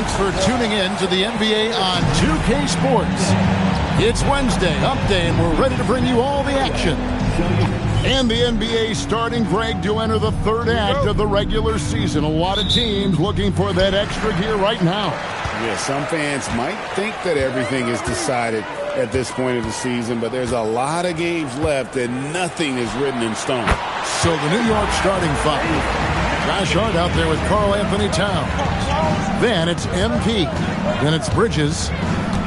Thanks for tuning in to the NBA on 2K Sports. It's Wednesday, Hump Day, and we're ready to bring you all the action. And the NBA starting, Greg, to enter the third act of the regular season. A lot of teams looking for that extra gear right now. Yeah, some fans might think that everything is decided at this point of the season, but there's a lot of games left and nothing is written in stone. So the New York starting five. Josh Hart out there with Karl Anthony Towns. Then it's MP. Then it's Bridges.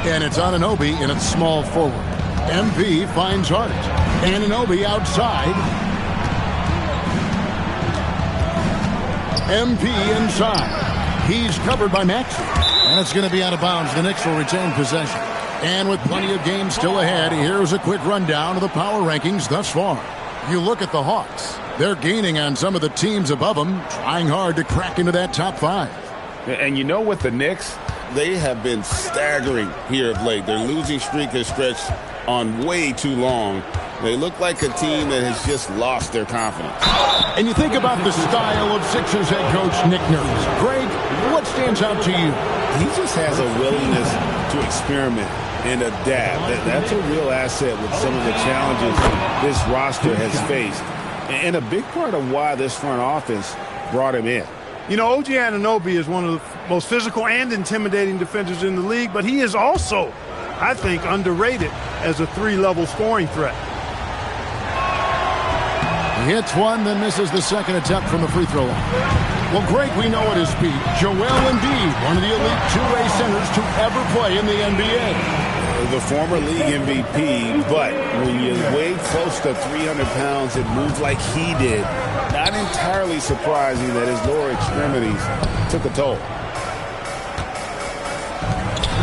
And it's Anunoby in its small forward. MP finds Hart. Anunoby outside. MP inside. He's covered by Maxey. And it's going to be out of bounds. The Knicks will retain possession. And with plenty of games still ahead, here's a quick rundown of the power rankings thus far. You look at the Hawks. They're gaining on some of the teams above them, trying hard to crack into that top five. And you know what, the Knicks, they have been staggering here of late. Their losing streak has stretched on way too long. They look like a team that has just lost their confidence. And you think about the style of Sixers head coach Nick Nurse. Greg, what stands out to you? He just has a willingness to experiment and adapt. That's a real asset with some of the challenges this roster has faced. And a big part of why this front office brought him in. You know, OG Anunoby is one of the most physical and intimidating defenders in the league, but he is also, I think, underrated as a three-level scoring threat. He hits one, then misses the second attempt from the free throw line. Well, Greg, we know at his feet, Joel Embiid, one of the elite two-way centers to ever play in the NBA. The former league MVP, but when you weigh close to 300 pounds and move like he did, not entirely surprising that his lower extremities took a toll.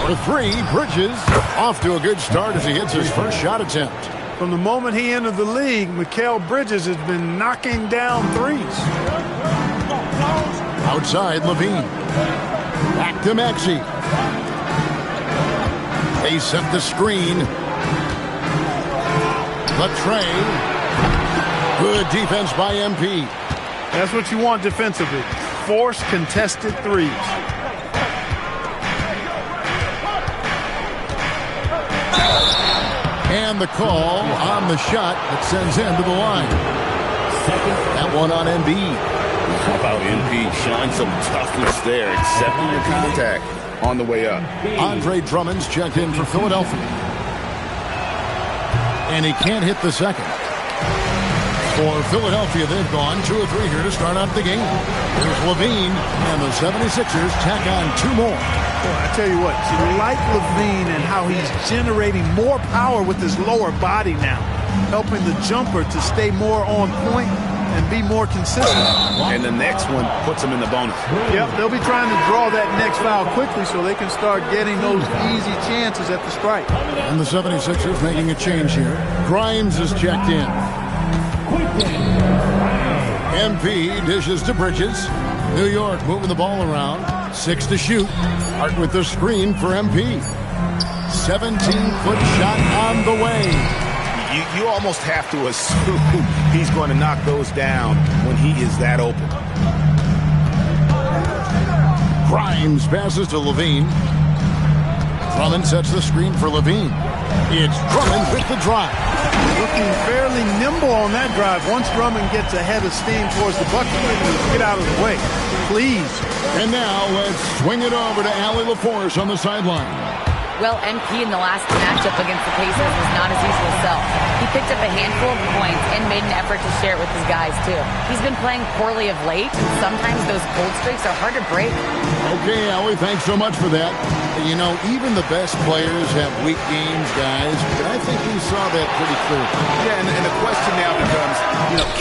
For three, Bridges off to a good start as he hits his first shot attempt. From the moment he entered the league, Mikal Bridges has been knocking down threes. Outside, Levine. Back to Maxey. They set the screen. Latrey. Good defense by MP. That's what you want defensively. Force contested threes. And the call on the shot that sends him to the line. That one on Embiid. How about Embiid showing some toughness there, accepting the contact on the way up. Andre Drummond's checked in for Philadelphia. And he can't hit the second. For Philadelphia, they've gone 2 or 3 here to start out the game. Here's Levine, and the 76ers tack on 2 more. Boy, I tell you what, you like Levine and how he's generating more power with his lower body now, helping the jumper to stay more on point and be more consistent. And the next one puts him in the bonus. Yep, they'll be trying to draw that next foul quickly so they can start getting those easy chances at the strike. And the 76ers making a change here. Grimes is checked in. MP dishes to Bridges. New York moving the ball around. 6 to shoot. Hart with the screen for MP. 17-foot shot on the way. You almost have to assume he's going to knock those down when he is that open. Grimes passes to Levine. Drummond sets the screen for Levine. It's Drummond with the drive. Looking fairly nimble on that drive. Once Drummond gets ahead of steam towards the bucket, get out of the way, please. And now let's swing it over to Allie LaForce on the sideline. Well, MP in the last matchup against the Pacers was not his usual self. He picked up a handful of points and made an effort to share it with his guys, too. He's been playing poorly of late, and sometimes those cold streaks are hard to break. Okay, Allie, thanks so much for that. You know, even the best players have weak games, guys, but I think we saw that pretty clearly. Yeah, and the question now becomes,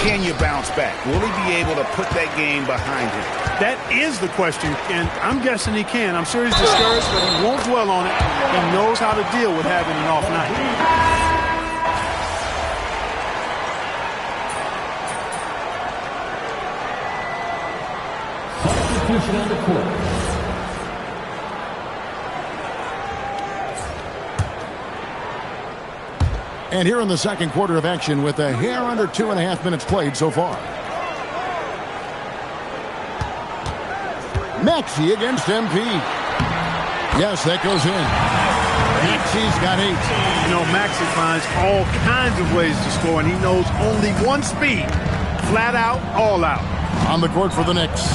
can you bounce back? Will he be able to put that game behind him? That is the question, and I'm guessing he can. I'm sure he's discouraged, but he won't dwell on it. He knows how to deal with having an off night. Substitution on the court. And here in the second quarter of action with a hair under 2.5 minutes played so far. Maxey against MP. Yes, that goes in. Maxi's got 8. You know, Maxi finds all kinds of ways to score, and he knows only one speed. Flat out, all out. On the court for the Knicks,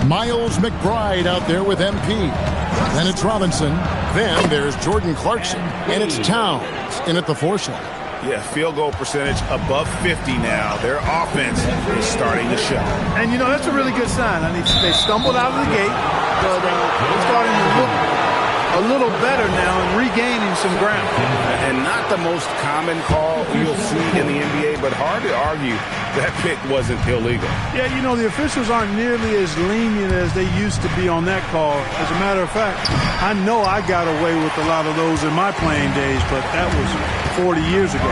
Miles McBride out there with MP. Then it's Robinson. Then there's Jordan Clarkson. And it's Towns in at the 4 slot. Yeah, field goal percentage above 50 now. Their offense is starting to show. And, you know, that's a really good sign. I mean, they stumbled out of the gate, but they're starting to look a little better now and regaining some ground. And not the most common call you'll see in the NBA, but hard to argue that pick wasn't illegal. Yeah, you know, the officials aren't nearly as lenient as they used to be on that call. As a matter of fact, I know I got away with a lot of those in my playing days, but that was 40 years ago.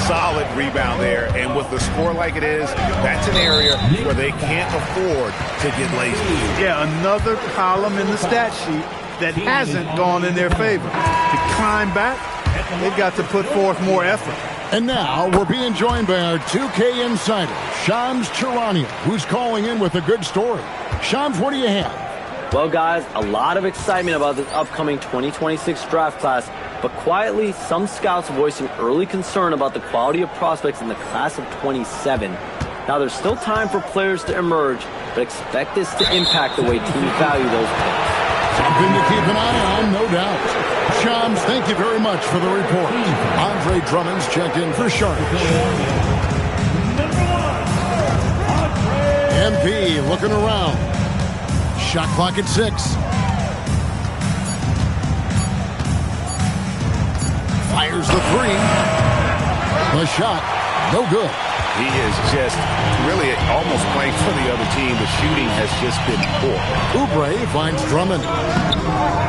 Solid rebound there, and with the score like it is, that's an area where they can't afford to get lazy. Yeah, another column in the stat sheet that hasn't gone in their favor. To climb back, they've got to put forth more effort. And now we're being joined by our 2K insider, Shams Charania, who's calling in with a good story. Shams, what do you have? Well, guys, a lot of excitement about this upcoming 2026 draft class, but quietly, some scouts voicing early concern about the quality of prospects in the class of 27. Now, there's still time for players to emerge, but expect this to impact the way teams value those picks. Something to keep an eye on, no doubt. Shams, thank you very much for the report. Andre Drummond's checked in for Sharks. MP looking around. Shot clock at 6. Fires the 3. The shot, no good. He is just really almost playing for the other team. The shooting has just been poor. Oubre finds Drummond.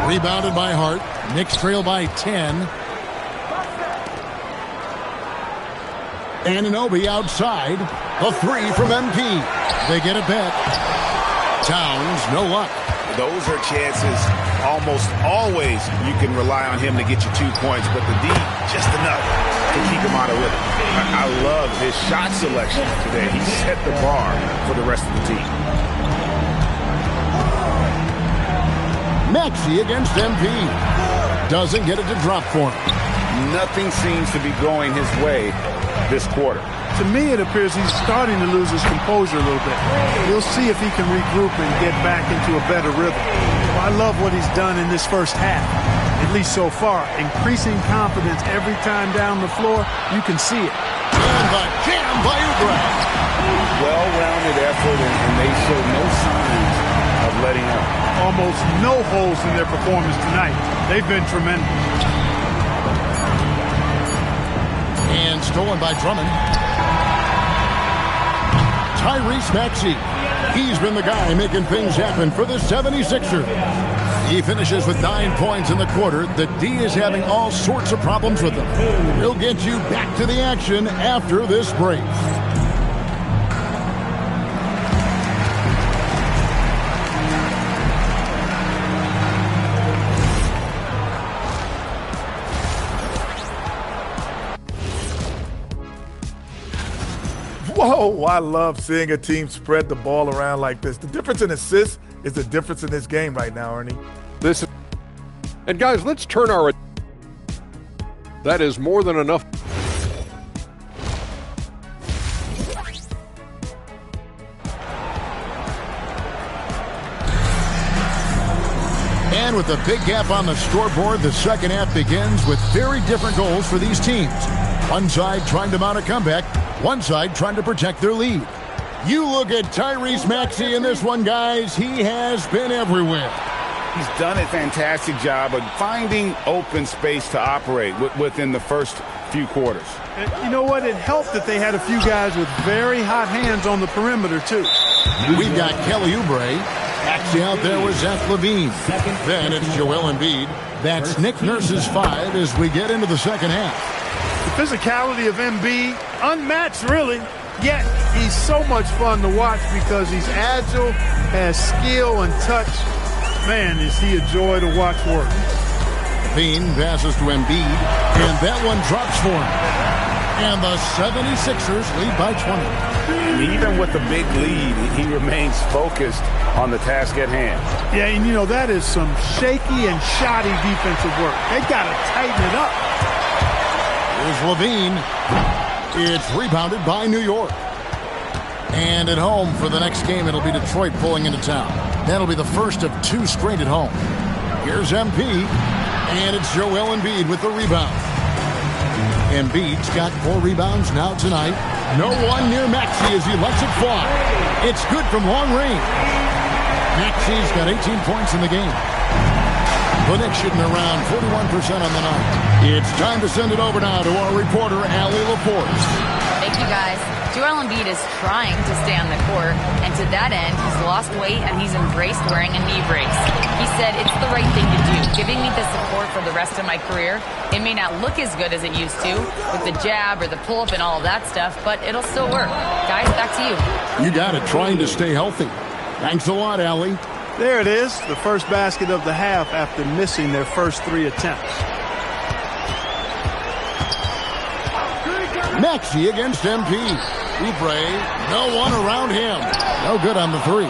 Rebounded by Hart. Knicks trail by 10. Anunoby outside. The 3 from MP. They get it back. Towns, no luck. Those are chances almost always you can rely on him to get you 2 points, but the D, just enough to keep him out of rhythm. I love his shot selection today. He set the bar for the rest of the team. Maxey against MP. Doesn't get it to drop for him. Nothing seems to be going his way this quarter. To me, it appears he's starting to lose his composure a little bit. We'll see if he can regroup and get back into a better rhythm. Well, I love what he's done in this first half, at least so far. Increasing confidence every time down the floor. You can see it. And the jam by Oubre. Well-rounded effort, and they show no signs of letting up. Almost no holes in their performance tonight. They've been tremendous. And stolen by Drummond. Tyrese Maxey. He's been the guy making things happen for the 76ers. He finishes with 9 points in the quarter. The D is having all sorts of problems with him. We'll get you back to the action after this break. Whoa, I love seeing a team spread the ball around like this. The difference in assists is the difference in this game right now, Ernie. Listen, and guys, let's turn our... That is more than enough. And with a big gap on the scoreboard, the second half begins with very different goals for these teams. One side trying to mount a comeback, one side trying to protect their lead. You look at Tyrese Maxey in this one, guys. He has been everywhere. He's done a fantastic job of finding open space to operate within the first few quarters. And you know what? It helped that they had a few guys with very hot hands on the perimeter, too. We've got Kelly Oubre. Maxey out there with Zach LaVine. Then it's Joel Embiid. That's Nick Nurse's 5 as we get into the second half. The physicality of Embiid, unmatched really, yet he's so much fun to watch because he's agile, has skill and touch. Man, is he a joy to watch work. LaVine passes to Embiid, and that one drops for him. And the 76ers lead by 20. And even with the big lead, he remains focused on the task at hand. Yeah, and you know, that is some shaky and shoddy defensive work. They got to tighten it up. Here's Levine. It's rebounded by New York. And at home for the next game, it'll be Detroit pulling into town. That'll be the first of 2 straight at home. Here's MP, and it's Joel Embiid with the rebound. Embiid's got 4 rebounds now tonight. No one near Maxey as he lets it fly. It's good from long range. Maxey's got 18 points in the game. The Knicks shooting around 41% on the night. It's time to send it over now to our reporter, Allie LaForce. Thank you, guys. Joel Embiid is trying to stay on the court, and to that end, he's lost weight and he's embraced wearing a knee brace. He said, "It's the right thing to do, giving me the support for the rest of my career. It may not look as good as it used to, with the jab or the pull-up and all of that stuff, but it'll still work." Guys, back to you. You got it, trying to stay healthy. Thanks a lot, Allie. There it is, the first basket of the half after missing their first 3 attempts. Maxey against MP. Oubre, no one around him. No good on the 3.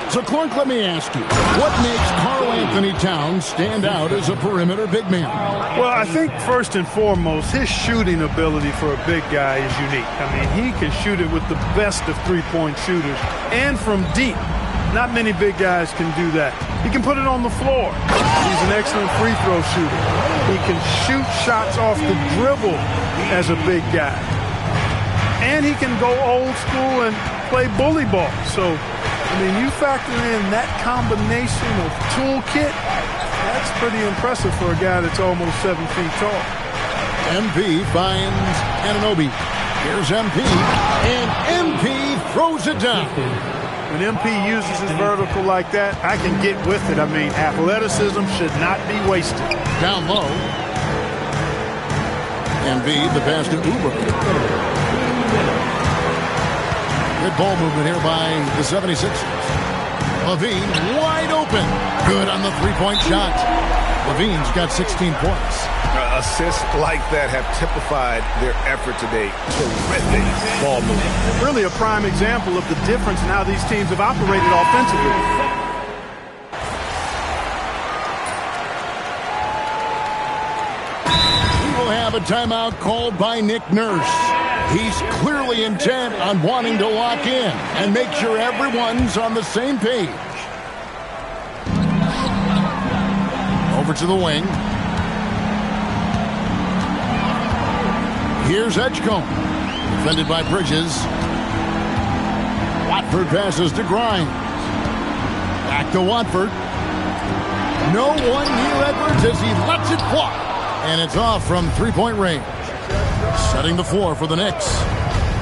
So, Clark, let me ask you, what makes Karl-Anthony Towns stand out as a perimeter big man? Well, I think first and foremost, his shooting ability for a big guy is unique. I mean, he can shoot it with the best of three-point shooters and from deep. Not many big guys can do that. He can put it on the floor. He's an excellent free throw shooter. He can shoot shots off the dribble as a big guy. And he can go old school and play bully ball. So, I mean, you factor in that combination of toolkit, that's pretty impressive for a guy that's almost 7 feet tall. MP finds Anunoby. Here's MP, and MP throws it down. When MP uses his vertical like that, I can get with it. I mean, athleticism should not be wasted. Down low. Embiid, the pass to Oubre. Good ball movement here by the 76ers. Levine wide open. Good on the 3-point shot. Levine's got 16 points. Assists like that have typified their effort today. Terrific ball movement. Really a prime example of the difference in how these teams have operated offensively. We will have a timeout called by Nick Nurse. He's clearly intent on wanting to lock in and make sure everyone's on the same page. Over to the wing. Here's Edgecombe. Defended by Bridges. Watford passes to Grimes. Back to Watford. No one near Edwards as he lets it fly. And it's off from 3-point range. Setting the floor for the Knicks.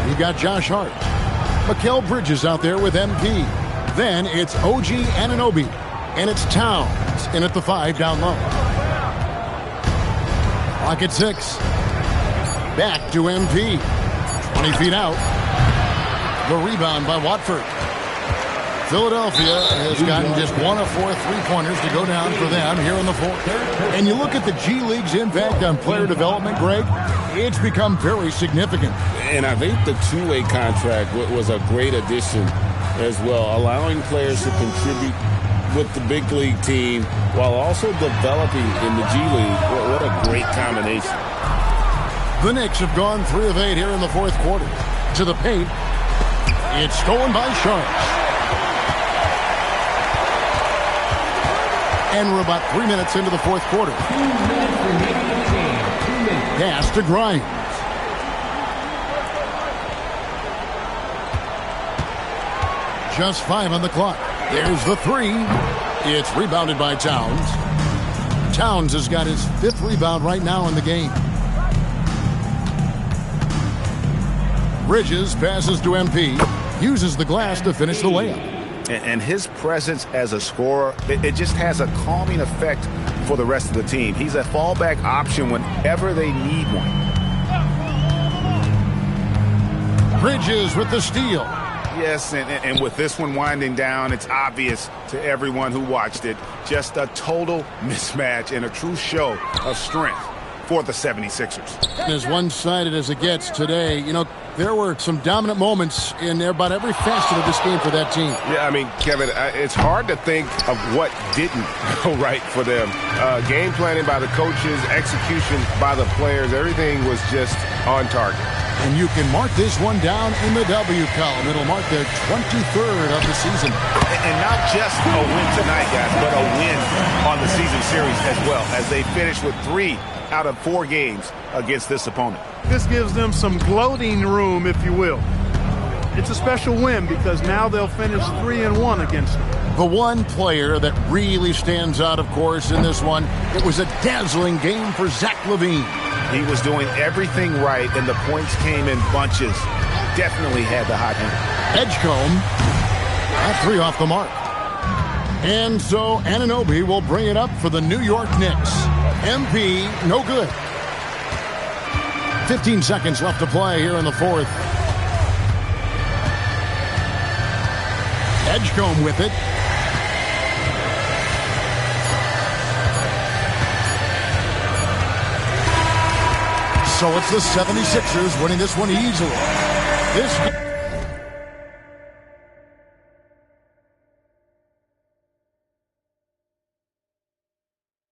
You've got Josh Hart. Mikal Bridges out there with MP. Then it's OG Anunoby. And it's Towns in at the 5 down low. Clock at 6. Back to MP. 20 feet out. The rebound by Watford. Philadelphia has gotten just 1 of 4 3-pointers to go down for them here in the 4th. And you look at the G League's impact on player development, Greg, it's become very significant. And I think the two-way contract was a great addition as well, allowing players to contribute with the big league team while also developing in the G League. What a great combination. The Knicks have gone 3 of 8 here in the 4th quarter. To the paint. It's stolen by Sharks. And we're about 3 minutes into the 4th quarter. Pass to Grimes. Just 5 on the clock. There's the 3. It's rebounded by Towns. Towns has got his 5th rebound right now in the game. Bridges passes to MP. Uses the glass to finish the layup. And his presence as a scorer, it just has a calming effect for the rest of the team. He's a fallback option whenever they need one. Bridges with the steal. Yes, and with this one winding down, it's obvious to everyone who watched it. Just a total mismatch and a true show of strength for the 76ers. As one-sided as it gets today, you know, there were some dominant moments in about every facet of this game for that team. Yeah, I mean, Kevin, it's hard to think of what didn't go right for them. Game planning by the coaches, execution by the players, everything was just on target. And you can mark this one down in the W column. It'll mark their 23rd of the season. And not just a win tonight, guys, but a win on the season series as well, as they finish with 3 out of 4 games against this opponent. This gives them some gloating room, if you will. It's a special win because now they'll finish 3-1 against them. The one player that really stands out, of course, in this one, it was a dazzling game for Zach LaVine. He was doing everything right, and the points came in bunches. Definitely had the hot hand. Edgecombe, that 3 off the mark. And so Anunoby will bring it up for the New York Knicks. MP, no good. 15 seconds left to play here in the 4th. Edgecombe with it. So it's the 76ers winning this one easily. This